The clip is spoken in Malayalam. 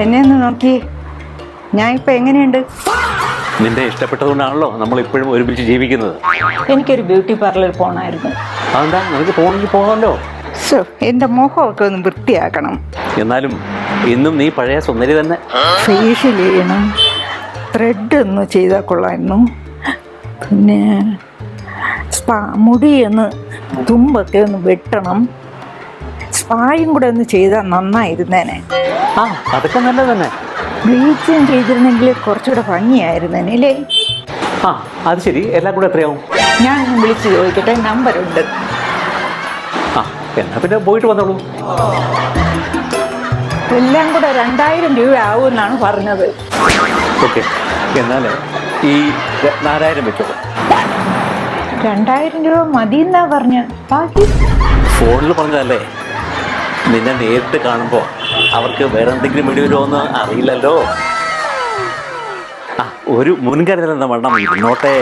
എന്നെ ഒന്ന് നോക്കി, ഞാൻ ഇപ്പൊ എങ്ങനെയുണ്ട്? നിന്റെ ഇഷ്ടപ്പെട്ടതുകൊണ്ടാണല്ലോ നമ്മൾ ഇപ്പോഴും ഒരുമിച്ച് ജീവിക്കുന്നത്. എനിക്കൊരു ബ്യൂട്ടി പാർലറിൽ പോകണമായിരുന്നു. അതെന്താ, നിനക്ക് പോകണമെങ്കിൽ പോകാമല്ലോ. എന്റെ മുഖമൊക്കെ ഒന്ന് വൃത്തിയാക്കണം. എന്നാലും ഇന്നും നീ പഴയ സുന്ദരി തന്നെ. ഫേഷ്യൽ ചെയ്യണം, ത്രെഡ് ഒന്ന് ചെയ്താൽ കൊള്ളായിരുന്നു. പിന്നെ മുടി ഒന്ന് തുമ്പൊക്കെ ഒന്ന് വെട്ടണം. സ്പായും കൂടെ ഒന്ന് ചെയ്താൽ നന്നായിരുന്നേനെ. ആ, അതൊക്കെ നല്ലത് തന്നെ. ബ്ലീച്ചിങ് ചെയ്തിരുന്നെങ്കിൽ കുറച്ചുകൂടെ ഭംഗിയായിരുന്നേനെ അല്ലേ? ആ, അത് ശരി. എല്ലാം കൂടെ എത്രയാവും? ഞാനൊന്ന് വിളിച്ച് ചോദിക്കട്ടെ, നമ്പറുണ്ട്. ആ, എന്നാ പിന്നെ പോയിട്ട് വന്നോളൂ. എല്ലാം കൂടെ 2000 രൂപ ആവുമെന്നാണ് പറഞ്ഞത്. ഓക്കെ, എന്നാൽ ഈ 4000 വെച്ചോളൂ. 2000 രൂപ മതിയെന്നാ പറഞ്ഞ. ബാക്കി ഫോണിൽ പറഞ്ഞതല്ലേ, നിന്നെ നേരിട്ട് കാണുമ്പോൾ അവർക്ക് വേറെ എന്തെങ്കിലും വേണ്ടി വരുമോയെന്ന് അറിയില്ലല്ലോ. ആ, ഒരു മുൻകരുതൽ എന്ന വണ്ണം ഇരുന്നോട്ടെ.